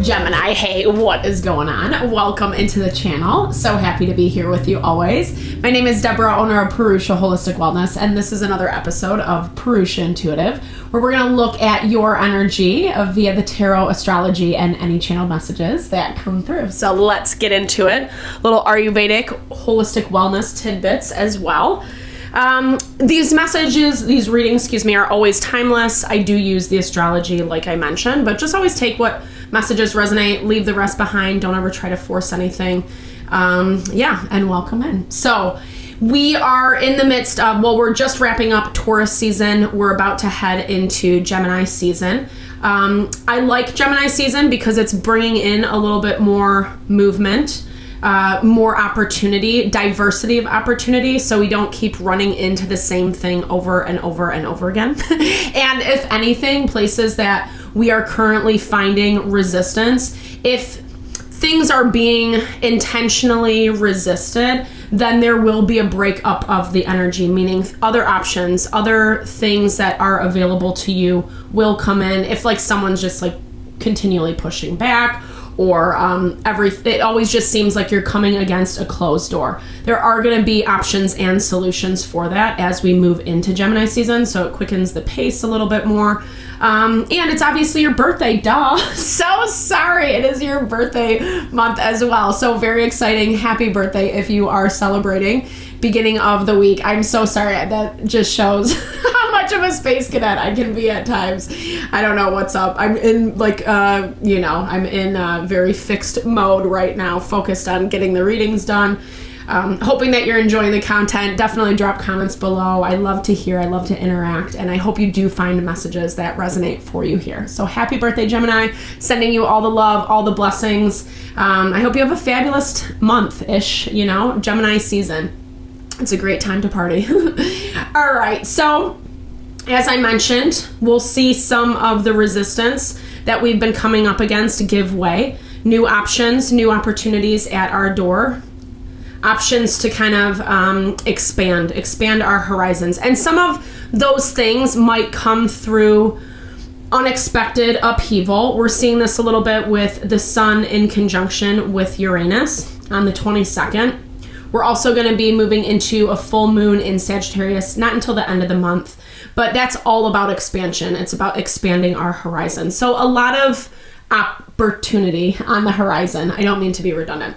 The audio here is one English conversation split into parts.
Gemini, hey, what is going on? Welcome into the channel. So happy to be here with you always. My name is Deborah, owner of Purusha Holistic Wellness, and this is another episode of Purusha Intuitive, where we're going to look at your energy via the tarot, astrology, and any channeled messages that come through. So let's get into it. Little Ayurvedic holistic wellness tidbits as well. These readings, are always timeless. I do use the astrology like I mentioned, but just always take what messages resonate, leave the rest behind. Don't ever try to force anything. And welcome in. So we are in the midst of, we're just wrapping up Taurus season. We're about to head into Gemini season. I like Gemini season because it's bringing in a little bit more movement, more opportunity, diversity of opportunity, so we don't keep running into the same thing over and over and over again. And if anything, places that we are currently finding resistance, if things are being intentionally resisted, then there will be a breakup of the energy, meaning other options, other things that are available to you will come in. If someone's just continually pushing back, or it always just seems like you're coming against a closed door. There are going to be options and solutions for that as we move into Gemini season, so it quickens the pace a little bit more. And it's obviously your birthday, duh. So sorry, it is your birthday month as well. So very exciting. Happy birthday if you are celebrating beginning of the week. I'm so sorry. That just shows how much of a space cadet I can be at times. I don't know what's up. I'm in I'm in very fixed mode right now, focused on getting the readings done. Hoping that you're enjoying the content. Definitely drop comments below. I love to hear, I love to interact, and I hope you do find messages that resonate for you here. So happy birthday, Gemini. Sending you all the love, all the blessings. I hope you have a fabulous month-ish, Gemini season. It's a great time to party. All right, so as I mentioned, we'll see some of the resistance that we've been coming up against give way. New options, new opportunities at our door. Options to kind of expand our horizons. And some of those things might come through unexpected upheaval. We're seeing this a little bit with the sun in conjunction with Uranus on the 22nd. We're also going to be moving into a full moon in Sagittarius, not until the end of the month, but that's all about expansion. It's about expanding our horizon. So a lot of opportunity on the horizon. I don't mean to be redundant,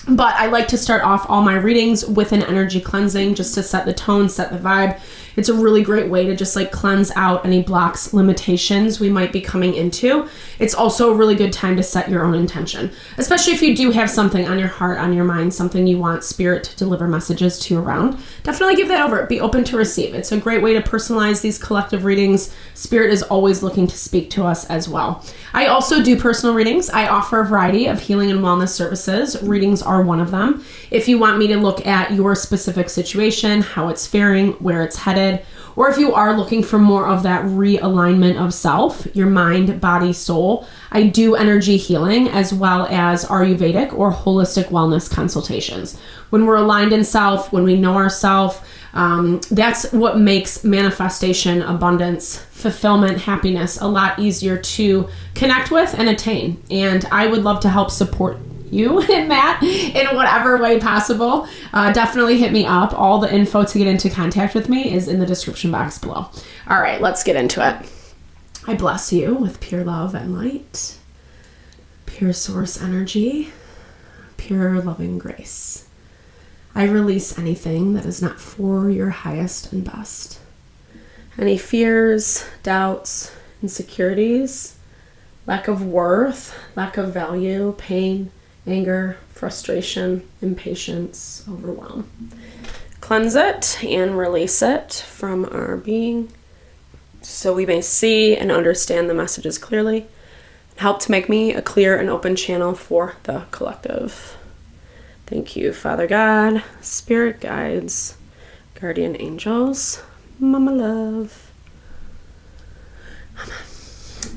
but I like to start off all my readings with an energy cleansing just to set the tone, set the vibe. It's a really great way to just cleanse out any blocks, limitations we might be coming into. It's also a really good time to set your own intention, especially if you do have something on your heart, on your mind, something you want spirit to deliver messages to you around. Definitely give that over. Be open to receive. It's a great way to personalize these collective readings. Spirit is always looking to speak to us as well. I also do personal readings. I offer a variety of healing and wellness services. Readings are one of them. If you want me to look at your specific situation, how it's faring, where it's headed, or if you are looking for more of that realignment of self, your mind, body, soul, I do energy healing as well as Ayurvedic or holistic wellness consultations. When we're aligned in self, when we know ourselves, that's what makes manifestation, abundance, fulfillment, happiness a lot easier to connect with and attain. And I would love to help support you in that in whatever way possible. Definitely hit me up. All the info to get into contact with me is in the description box below. All right, let's get into it. I bless you with pure love and light, pure source energy, pure loving grace. I release anything that is not for your highest and best. Any fears, doubts, insecurities, lack of worth, lack of value, pain, anger, frustration, impatience, overwhelm. Cleanse it and release it from our being so we may see and understand the messages clearly. Help to make me a clear and open channel for the collective. Thank you, Father God, Spirit Guides, Guardian Angels, Mama Love. Amen.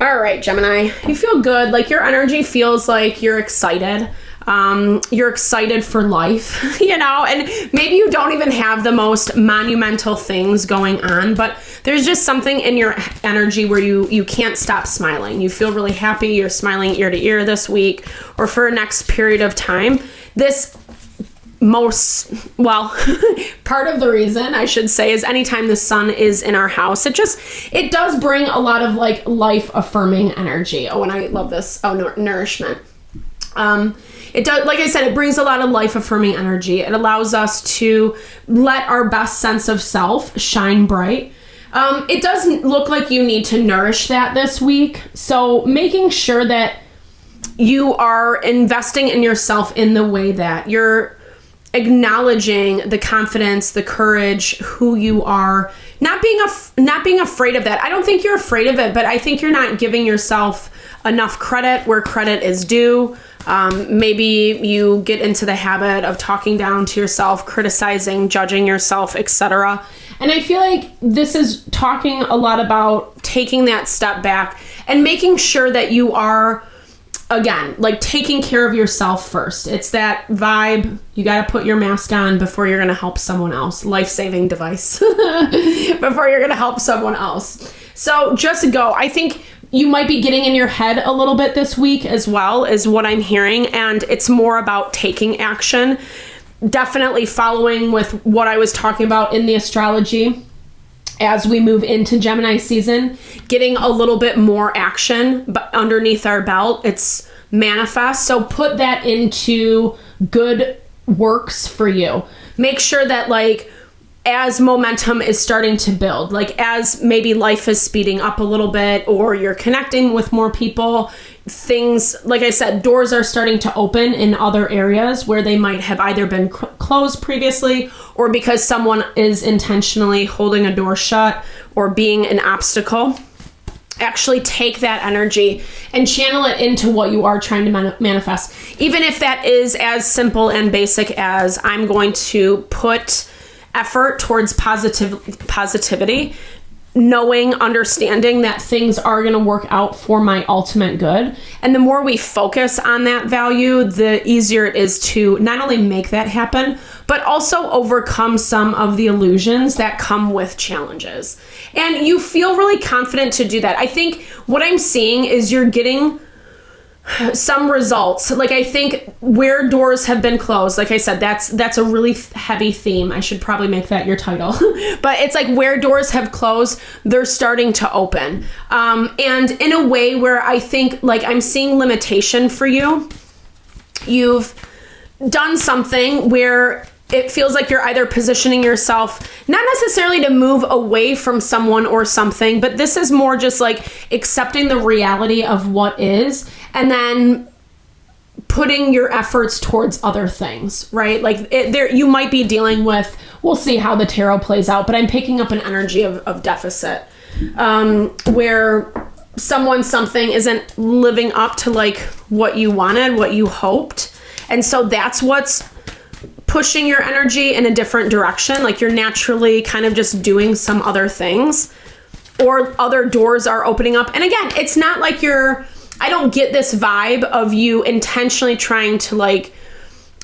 All right, Gemini, you feel good. Your energy feels like you're excited. You're excited for life, and maybe you don't even have the most monumental things going on, but there's just something in your energy where you can't stop smiling. You feel really happy. You're smiling ear to ear this week or for a next period of time. Part of the reason I should say is anytime the sun is in our house, it does bring a lot of like life affirming energy. Oh, and I love this. Oh, nourishment. It does, like I said, it brings a lot of life affirming energy. It allows us to let our best sense of self shine bright. It doesn't look like you need to nourish that this week. So making sure that you are investing in yourself in the way that you're acknowledging the confidence, the courage, who you are, not being afraid of that. I don't think you're afraid of it, but I think you're not giving yourself enough credit where credit is due. Maybe you get into the habit of talking down to yourself, criticizing, judging yourself, etc. And I feel like this is talking a lot about taking that step back and making sure that you are, again, like taking care of yourself first. It's that vibe. You got to put your mask on before you're going to help someone else. Life-saving device before you're going to help someone else. So just go. I think you might be getting in your head a little bit this week as well, is what I'm hearing. And it's more about taking action. Definitely following with what I was talking about in the astrology as we move into Gemini season, getting a little bit more action but underneath our belt. It's manifest. So put that into good works for you. Make sure that as momentum is starting to build, as maybe life is speeding up a little bit or you're connecting with more people, things, like I said, doors are starting to open in other areas where they might have either been closed previously or because someone is intentionally holding a door shut or being an obstacle. Actually take that energy and channel it into what you are trying to manifest. Even if that is as simple and basic as I'm going to put effort towards positivity, knowing, understanding that things are going to work out for my ultimate good. And the more we focus on that value, the easier it is to not only make that happen, but also overcome some of the illusions that come with challenges. And you feel really confident to do that. I think what I'm seeing is you're getting some results. I think where doors have been closed, like I said, that's a really heavy theme. I should probably make that your title. But it's where doors have closed, they're starting to open. And in a way where I think I'm seeing limitation for you. You've done something where it feels like you're either positioning yourself, not necessarily to move away from someone or something, but this is more just accepting the reality of what is and then putting your efforts towards other things, right? You might be dealing with, we'll see how the tarot plays out, but I'm picking up an energy of deficit, where something isn't living up to what you wanted, what you hoped. And so that's what's pushing your energy in a different direction. You're naturally kind of just doing some other things or other doors are opening up. And again, it's not I don't get this vibe of you intentionally trying to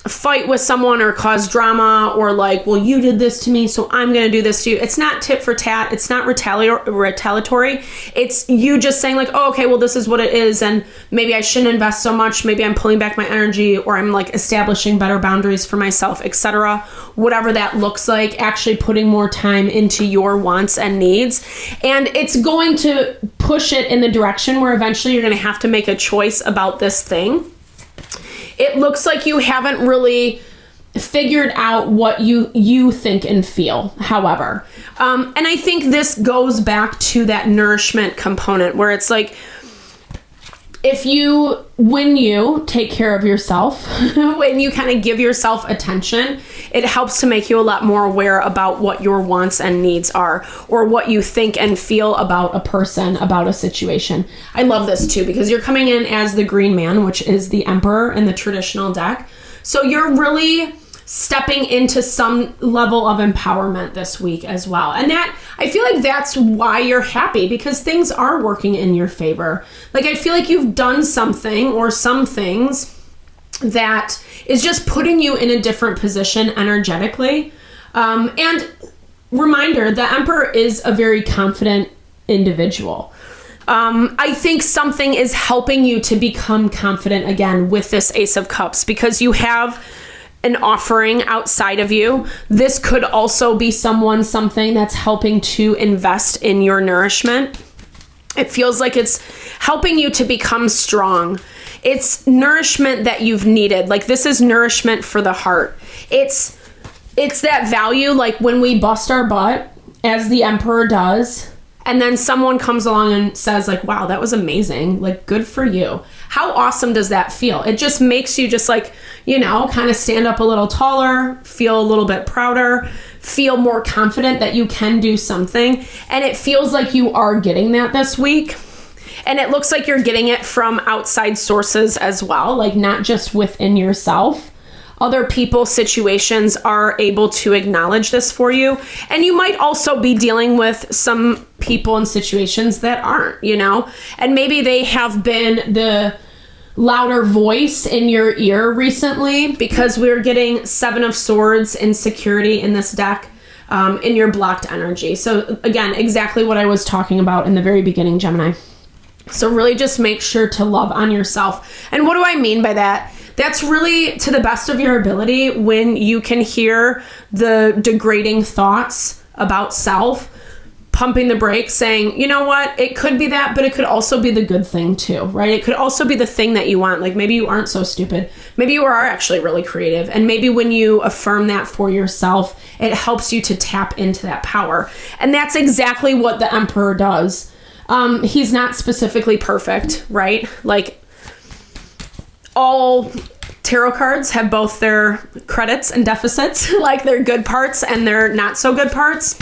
fight with someone or cause drama or well, you did this to me, so I'm going to do this to you. It's not tit for tat. It's not retaliatory. It's you just saying oh, okay, well, this is what it is. And maybe I shouldn't invest so much. Maybe I'm pulling back my energy or I'm establishing better boundaries for myself, etc. Whatever that looks like, actually putting more time into your wants and needs. And it's going to push it in the direction where eventually you're going to have to make a choice about this thing. It looks like you haven't really figured out what you think and feel, however. And I think this goes back to that nourishment component where it's when you take care of yourself, when you kind of give yourself attention, it helps to make you a lot more aware about what your wants and needs are or what you think and feel about a person, about a situation. I love this too because you're coming in as the green man, which is the emperor in the traditional deck. So you're really stepping into some level of empowerment this week as well. And that, I feel like that's why you're happy because things are working in your favor. I feel like you've done something or some things that is just putting you in a different position energetically. And reminder, the Emperor is a very confident individual. I think something is helping you to become confident again with this Ace of Cups, because you have an offering outside of you. This could also be something that's helping to invest in your nourishment. It feels like it's helping you to become strong. It's nourishment that you've needed. Like, this is nourishment for the heart. It's that value, like when we bust our butt, as the Emperor does, and then someone comes along and says like, wow, that was amazing. Like, good for you. How awesome does that feel? It just makes you just like, kind of stand up a little taller, feel a little bit prouder, feel more confident that you can do something. And it feels like you are getting that this week. And it looks like you're getting it from outside sources as well, like not just within yourself. Other people, situations are able to acknowledge this for you. And you might also be dealing with some people and situations that aren't, and maybe they have been the louder voice in your ear recently, because we're getting 7 of Swords insecurity in this deck, in your blocked energy. So again, exactly what I was talking about in the very beginning, Gemini. So really just make sure to love on yourself. And what do I mean by that? That's really to the best of your ability when you can hear the degrading thoughts about self, pumping the brakes, saying, you know what, it could be that, but it could also be the good thing too, right? It could also be the thing that you want. Like, maybe you aren't so stupid. Maybe you are actually really creative. And maybe when you affirm that for yourself, it helps you to tap into that power. And that's exactly what the Emperor does. He's not specifically perfect, right? Like, all tarot cards have both their credits and deficits, like their good parts and their not so good parts.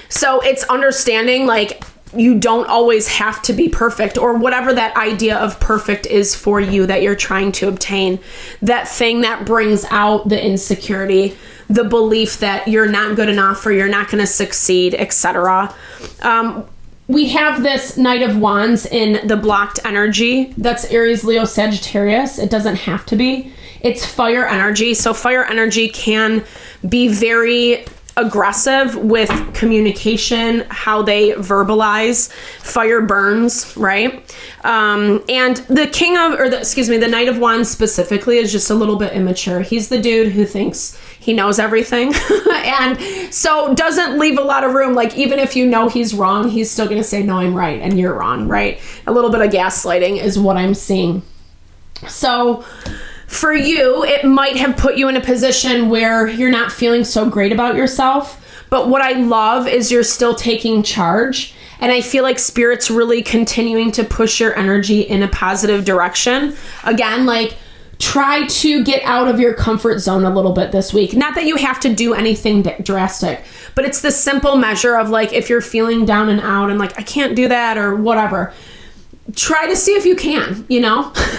So it's understanding, like, you don't always have to be perfect, or whatever that idea of perfect is for you that you're trying to obtain. That thing that brings out the insecurity, the belief that you're not good enough or you're not going to succeed, etc. We have this Knight of Wands in the blocked energy. That's Aries, Leo, Sagittarius. It doesn't have to be. It's fire energy. So fire energy can be very aggressive with communication, how they verbalize. Fire burns, right? And the Knight of Wands specifically is just a little bit immature. He's the dude who thinks he knows everything. And so doesn't leave a lot of room. Like, even if you know he's wrong, he's still going to say, no, I'm right and you're wrong, right? A little bit of gaslighting is what I'm seeing. So for you, it might have put you in a position where you're not feeling so great about yourself. But what I love is you're still taking charge. And I feel like Spirit's really continuing to push your energy in a positive direction. Again, like, try to get out of your comfort zone a little bit this week. Not that you have to do anything drastic, but it's the simple measure of, like, if you're feeling down and out and like, I can't do that or whatever, try to see if you can,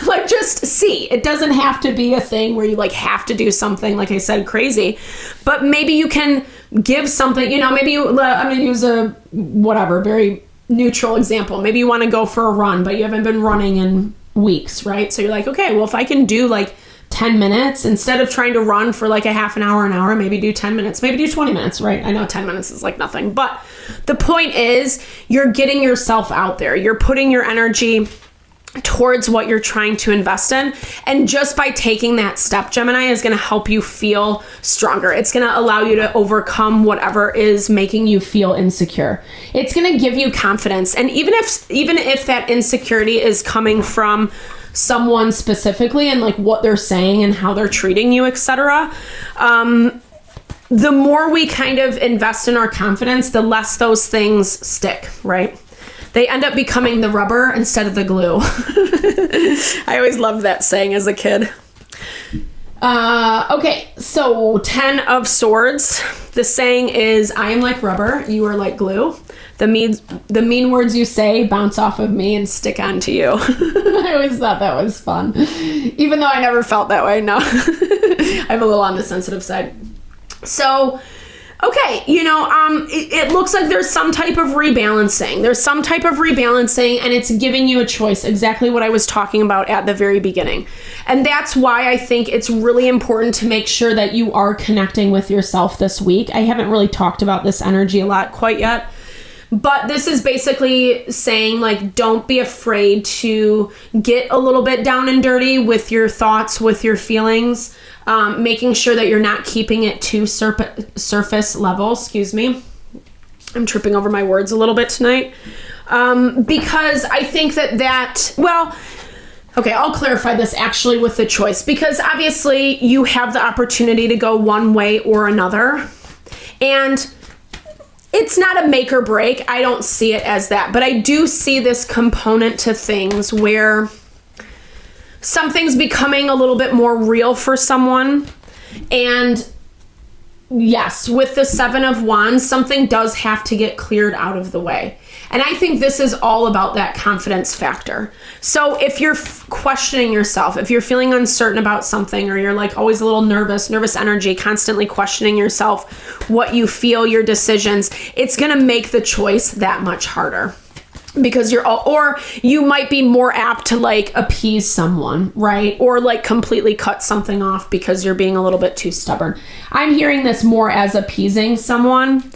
like, just see. It doesn't have to be a thing where you like have to do something, like I said, crazy, but maybe you can give something, maybe I'm going to use a very neutral example. Maybe you want to go for a run, but you haven't been running in weeks, right? So you're like, okay, well, if I can do like 10 minutes instead of trying to run for like a half an hour, maybe do 10 minutes, maybe do 20 minutes, right? I know 10 minutes is like nothing, but the point is you're getting yourself out there. You're putting your energy towards what you're trying to invest in. And just by taking that step, Gemini, is going to help you feel stronger. It's going to allow you to overcome whatever is making you feel insecure. It's going to give you confidence. And even if that insecurity is coming from someone specifically and like what they're saying and how they're treating you, etc., the more we kind of invest in our confidence, the less those things stick, right? They end up becoming the rubber instead of the glue. I always loved that saying as a kid. Okay, so 10 of Swords. The saying is, I am like rubber, you are like glue. The mean words you say bounce off of me and stick onto you. I always thought that was fun. Even though I never felt that way, no. I'm a little on the sensitive side. So Okay, it looks like there's some type of rebalancing. And it's giving you a choice, exactly what I was talking about at the very beginning. And that's why I think it's really important to make sure that you are connecting with yourself this week. I haven't really talked about this energy a lot quite yet. But this is basically saying, like, don't be afraid to get a little bit down and dirty with your thoughts, with your feelings, making sure that you're not keeping it too surface level. Excuse me. I'm tripping over my words a little bit tonight. Because I think okay, I'll clarify this actually with the choice, because obviously you have the opportunity to go one way or another. And it's not a make or break. I don't see it as that. But I do see this component to things where something's becoming a little bit more real for someone. And yes, with the 7 of Wands, something does have to get cleared out of the way. And I think this is all about that confidence factor. So if you're questioning yourself, if you're feeling uncertain about something, or you're like always a little nervous energy, constantly questioning yourself, what you feel, your decisions, it's going to make the choice that much harder. Because or you might be more apt to like appease someone, right? Or like completely cut something off because you're being a little bit too stubborn. I'm hearing this more as appeasing someone.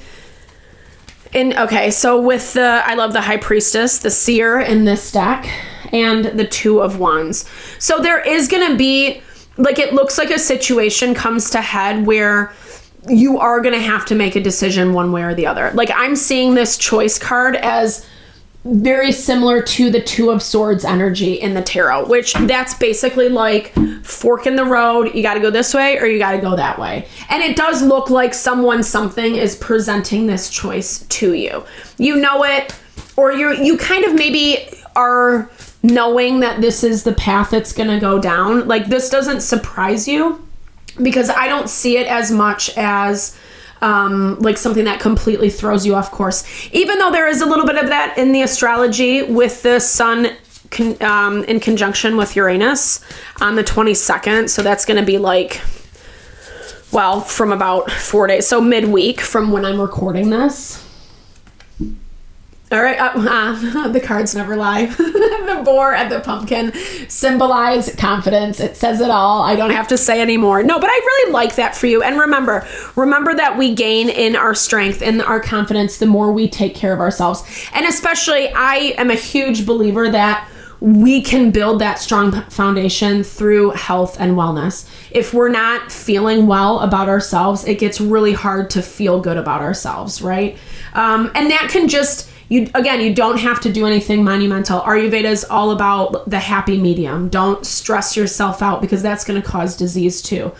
So with I love the High Priestess, the Seer in this deck, and the 2 of Wands. So there is going to be, like, it looks like a situation comes to head where you are going to have to make a decision one way or the other. Like, I'm seeing this choice card as very similar to the 2 of Swords energy in the tarot, which that's basically like fork in the road. You got to go this way or you got to go that way. And it does look like something is presenting this choice to you. You know it, or you kind of maybe are knowing that this is the path it's going to go down. Like, this doesn't surprise you, because I don't see it as much as like something that completely throws you off course, even though there is a little bit of that in the astrology with the sun in conjunction with Uranus on the 22nd. So that's going to be like, well, from about 4 days. So midweek from when I'm recording this. All right. The cards never lie. The boar and the pumpkin symbolize confidence. It says it all. I don't have to say anymore. No, but I really like that for you. And remember that we gain in our strength and our confidence the more we take care of ourselves. And especially, I am a huge believer that we can build that strong foundation through health and wellness. If we're not feeling well about ourselves, it gets really hard to feel good about ourselves, right? And that can just... You don't have to do anything monumental. Ayurveda is all about the happy medium. Don't stress yourself out, because that's going to cause disease too.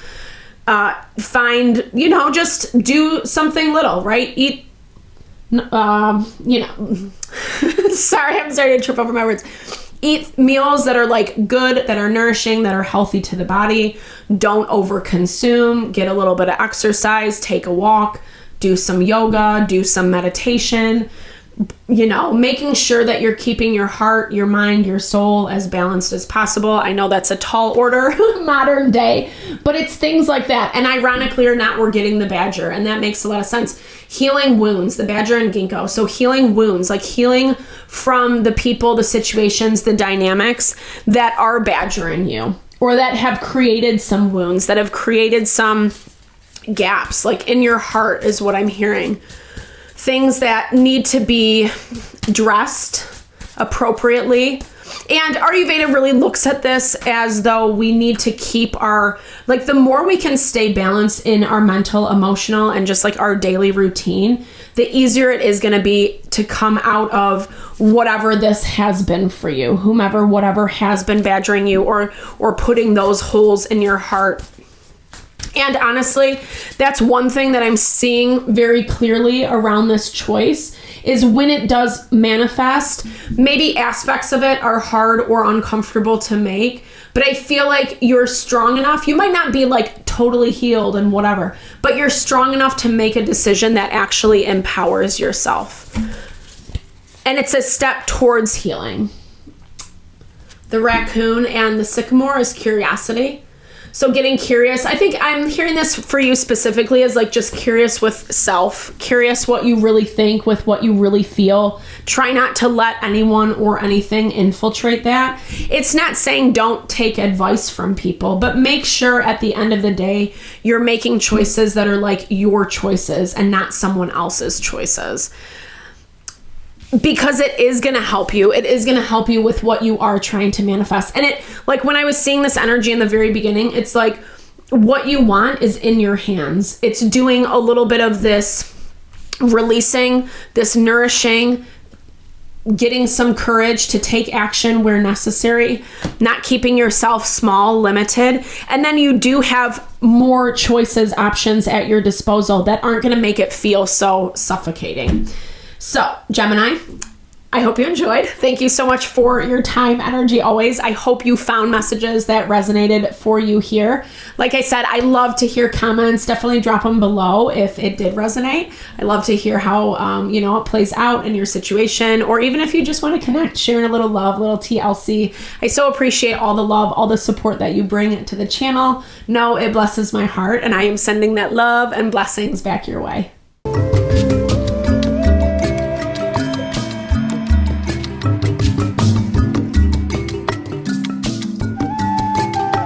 Just do something little, right? Eat, sorry, I'm starting to trip over my words. Eat meals that are like good, that are nourishing, that are healthy to the body. Don't overconsume. Get a little bit of exercise. Take a walk. Do some yoga. Do some meditation. Making sure that you're keeping your heart, your mind, your soul as balanced as possible. I know that's a tall order modern day, but it's things like that. And ironically or not, we're getting the badger, and that makes a lot of sense. Healing wounds, the badger and ginkgo. So healing wounds, like healing from the people, the situations, the dynamics that are badgering you, or that have created some wounds, that have created some gaps, like in your heart is what I'm hearing. Things that need to be dressed appropriately. And Ayurveda really looks at this as though we need to keep the more we can stay balanced in our mental, emotional, and just like our daily routine, the easier it is going to be to come out of whatever this has been for you, whatever has been badgering you or putting those holes in your heart. And honestly, that's one thing that I'm seeing very clearly around this choice is when it does manifest, maybe aspects of it are hard or uncomfortable to make, but I feel like you're strong enough. You might not be like totally healed and whatever, but you're strong enough to make a decision that actually empowers yourself. And it's a step towards healing. The raccoon and the sycamore is curiosity. So getting curious, I think I'm hearing this for you specifically as like just curious with self, curious what you really think, with what you really feel. Try not to let anyone or anything infiltrate that. It's not saying don't take advice from people, but make sure at the end of the day, you're making choices that are like your choices and not someone else's choices. Because it is going to help you. It is going to help you with what you are trying to manifest. And it, like when I was seeing this energy in the very beginning, it's like what you want is in your hands. It's doing a little bit of this releasing, this nourishing, getting some courage to take action where necessary, not keeping yourself small, limited. And then you do have more choices, options at your disposal that aren't going to make it feel so suffocating. So, Gemini, I hope you enjoyed. Thank you so much for your time, energy, always. I hope you found messages that resonated for you here. Like I said, I love to hear comments. Definitely drop them below if it did resonate. I love to hear how, it plays out in your situation, or even if you just want to connect, sharing a little love, little TLC. I so appreciate all the love, all the support that you bring to the channel. No, it blesses my heart, and I am sending that love and blessings back your way.